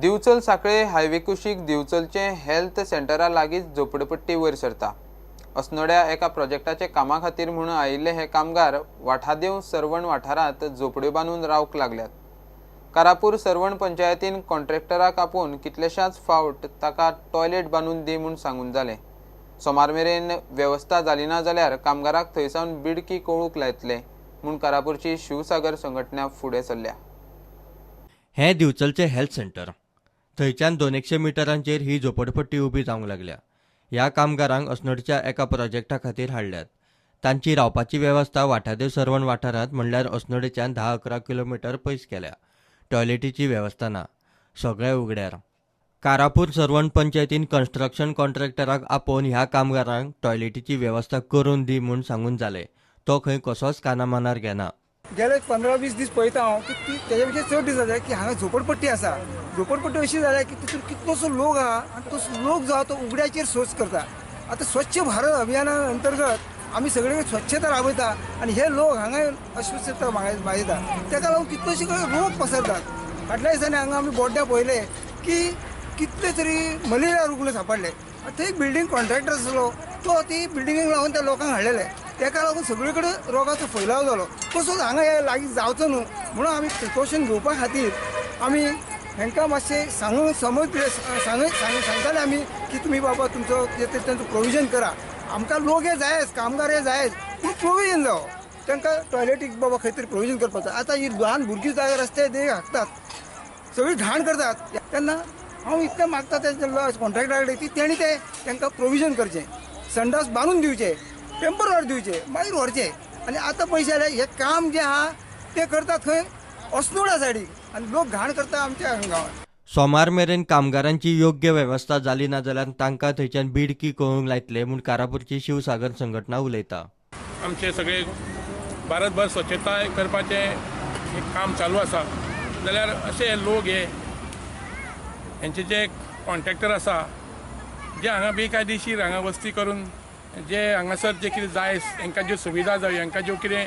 दिवचल साखळे highway कुशीक दिवचलचे health सेंटरा लागींच झोपडपट्टी वयर सरता। अस्नोड्या एका प्रोजेक्टाचे कामा खातीर म्हणून आयिल्ले हे कामगार वाठादेव सरवण वाठारांत झोपड्यो बांदून रावंक लागल्यात। कारापूर सरवण पंचायतीन कॉन्ट्रॅक्टराक आपोवन कितलेशाच फावट ताका टॉयलेट बांदून दी म्हूण सांगून जालें। सोमार मेरेन वेवस्था जाली ना जाल्यार कामगाराक थंयसावन बिडकी कळूक लायतले म्हूण कारापूरची शिवसागर संघटना फुडें सरल्या। हे दिवचलचे हेल्थ सेंटर थंयच्यान 200 मिटरांचेर ही झोपडपट्टी उबी जावंक लागल्या। ह्या कामगारांक अस्नोडच्या एका प्रोजेक्टा खातीर हाडल्यात। तांची रावपाची वेवस्था वाठादेव सरवण वाठारांत म्हणल्यार अस्नोडेच्यान 10-11 किलोमीटर पयस केल्या। टॉयलेटीची वेवस्था ना, सगळे उगड्यार। कारापूर सरवण पंचायतीन कन्स्ट्रक्शन कॉन्ट्रॅक्टराक आपोवन ह्या कामगारांक टॉयलेटीची वेवस्था करून दी म्हूण सांगून जालें। तो खंय कसोच कानामनार घेना। गेले 15-20 दीस पळयता हांव की तेज्या पेक्षा चड दीस जाले की हांगा झोपडपट्टी आसा। झोपडपट्टी अशी जाल्या की तितून कितलोसो लोक आहा आनी तो लोक जो आहा तो उगड्याचेर सोच करता। आतां स्वच्छ भारत अभियाना अंतर्गत आमी सगळे स्वच्छता राबयता आनी हे लोक हांगा अस्वच्छता मागयता, ताका लागून कितलेशे रोग पसरतात। फाटल्या दिसांनी हांगा आमी बोड्ड्या पळयले की कितले तरी मलेरिया रुग्ण सांपडले। थंय एक बिल्डींग कॉन्ट्रॅक्टर आसलो, तो ती बिल्डिंगेक लागून त्या लोकांक हाडलेले, ताका लागून सगळे कडेन रोगाचो फैलाव जालो। तसोच हांगा हे लागीं जावचो न्हू म्हणून आमी प्रिकॉशन घेवपा खातीर आमी हांकां मातशें सांगताले आमी की तुमी बाबा तुमचो तांचो प्रोविजन करा। आमकां लोक हे जायच, कामगार हे जायच, पूण प्रोविजन जावो तांकां टॉयलेटीक बाबा खंय तरी प्रोविजन करपाचो। आतां ही ल्हान भुरगीं जाय रस्ते देग हाकतात, सगळी घाण करतात। तेन्ना हांव इतलें मागता त्या कॉन्ट्रॅक्टरा कडेन की तेणी ते तांकां प्रोविजन करचें, संडास बांदून दिवचे, टेम्पररी दिवचे, मागीर व्हरचे। आनी आतां पयशे जाल्यार हे काम जे आहा ते करतात खंय अस्नोडा सायडीक आनी लोक घाण करता आमच्या गांवांत। सोमार मेरेन कामगारांची योग्य वेवस्था जाली ना जाल्यार तांकां थंयच्यान बिडकी कळूंक लायतले म्हूण कारापूरची शिवसागर संघटना उलयता। आमचे सगळे भारतभर स्वच्छताय करपाचें काम चालू आसा, जाल्यार अशे लोक हेंचे जे कॉन्ट्रॅक्टर आसा जे हांगा बेकायदेशीर हांगा वस्ती करून जे हांगासर जे कितें जाय हांकां ज्यो सुविधा जाय हांकां ज्यो कितें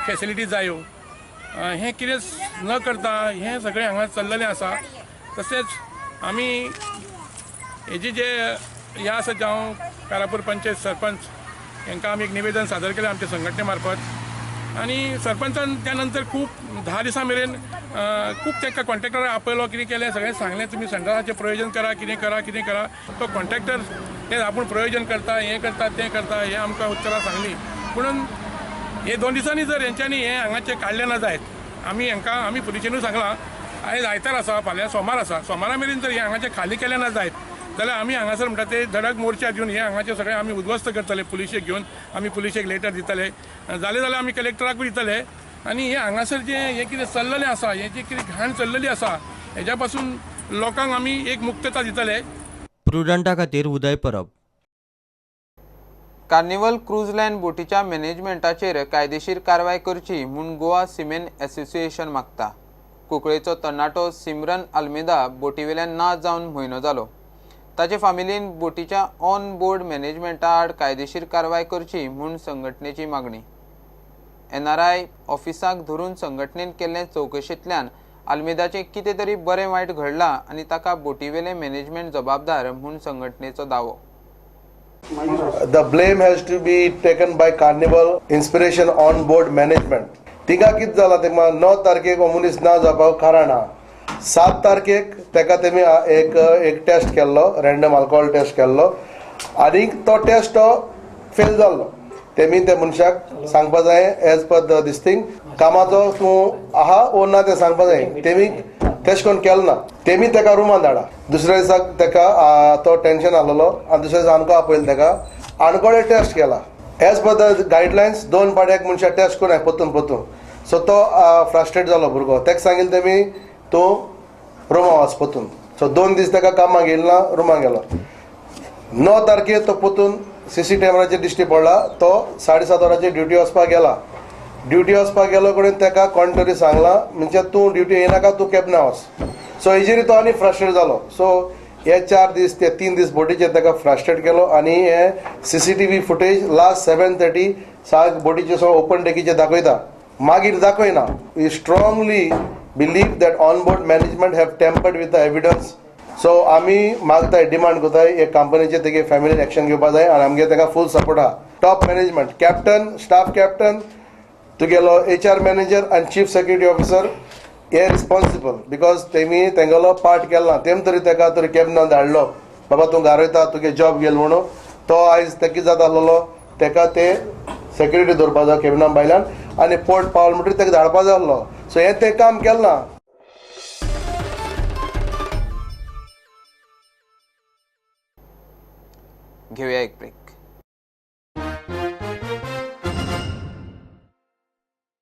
फॅसिलिटीज जायो हें कितें न करता हें सगळें हांगा चल्लेलें आसा। तशेंच आमी हेजी जे हे आसा जावं कारापूर पंचायत सरपंच हांकां आमी एक निवेदन सादर केलें आमच्या संघटने मार्फत आनी सरपंचान त्या नंतर खूब 10 दिसां मेरेन खूब तांकां कॉन्ट्रॅक्टराक आपयलो, कितें केलें सगळें सांगलें तुमी संडासाचें प्रयोजन करा, कितें करा। तो कॉन्ट्रॅक्टर ते आपूण प्रयोजन करता, हें करता तें करता हें आमकां उत्तरां सांगलीं। पुणून हे 2 दिसांनी जर हेंच्यांनी हें हांगाचें काडलें ना जायत, आमी पुलिशेनूय सांगलां आयज आयतार आसा, फाल्यां सोमार आसा, सोमारा मेरेन जर हें हांगाचें खाली केलें ना जायत जाल्यार आमी हांगासर म्हणटा ते धडक मोर्चा दिवन हे हांगाचें सगळें आमी उद्ध्वस्त करतले। पुलिशेक घेवन आमी पुलिशेक लेटर दितले, जालें जाल्यार आमी कलेक्टराकूय दितले। आनी हे हांगासर जें कितें चल्लेलें आसा, हें जें कितें घाण चल्लेली आसा हेज्या पासून लोकांक आमी एक मुक्तता दितले। प्रुडंटा खातीर उदय परब। कार्निवल क्रूज लायन बोटीच्या मॅनेजमेंटाचेर कायदेशीर कारवाय करची म्हूण गोवा सिमेन असोसिएशन मागता। कुंकळेचो तरणाटो सिमरन आल्मेदा बोटीवेल्यान ना जावन म्हयनो जालो। ताचे फामिलीन बोटीच्या ऑन बोर्ड मॅनेजमेंटा आड कायदेशीर कारवाय करची म्हूण संघटनेची मागणी। NRI ऑफिसाक धरून संघटनेन केल्ले चवकशेंतल्यान आल्मेदाचें कितें तरी बरें वायट घडलां आनी ताका बोटीवेले मॅनेजमेंट जबाबदार म्हूण संघटनेचो दावो। The blame has to be taken by Carnival Inspiration on board management. तिका कित जाला तेमा 9 तारखेक मनीस ना जावपाक कारण आहा। 7 तारखेक तेका तेमी एक टेस्ट केल्लो, रँडम अल्कोहोल टेस्ट केल्लो आनी तो टेस्ट फेल जाल्लो। तेमी त्या मनशाक सांगपा जाय एज पर दिस थिंग कामाचो तूं आहा ओ ना तें सांगपा जाय। तेमी तेश कोन्न केलें ना, तेमी तेका रुमान धाडा। दुसऱ्या दिसाक तेका तो टेन्शन आसलेलो आनी दुसऱ्या दिसा आनको आपयलो तेका आणकोडे टेस्ट केला एज पर द गायडलायन्स। 2 पाट्याक मनशाक टेस्ट करून पोतून सो तो फ्रस्ट्रेट जालो भुरगो। तेका सांगिल्लें तेमी तूं रुमा वच पोतून। सो 2 दीस तेका कामाक येयलो ना, रुमा गेलो। 9 तारखेर तो पोतून CC कॅमेराचेर दिश्टी पडला, तो 7:30 वरांचेर ड्युटी वचपाक गेलो कडेन तेका कोण सांगला म्हणजे तूं ड्युटी येयनाका, तूं केन्ना वच। सो हेजेर तो आनी फ्रस्ट्रेट जालो। सो हे 4 दीस ते 3 दीस बोटीचेर तेका फ्रस्ट्रेट केलो आनी हे CCTV फुटेज लास्ट 7:30 बोटीचे ओपन डेकीचेर दाखयता, मागीर दाखयना। We strongly believe that on-board management have tampered with the evidence. So आमी मागताय डिमांड कोताय एक कंपनीचे तेगे फॅमिली एक्शन घेवपा जाय आनी आमगे तेका फुल सपोर्ट आहा. Top management captain staff captain तुगेलो HR मॅनेजर आनी चीफ सेक्युरिटी ऑफिसर हे रिस्पॉन्सिबल बिकॉज तेमी तेंगेलो पार्ट केला तेम तरी तेका तरी कॅबिनान धाडलो बाबा तूं गारयता तुगे जॉब गेल म्हणून तो आयज तेका जाता आसलो तेका ते सेक्युरिटी दवरपा जाय कॅबिना भायल्यान आनी पोर्ट पावल म्हणटरी तेका धाडपा जाय आसलो. सो हें तें काम केलें ना. घेऊया एक ब्रेक.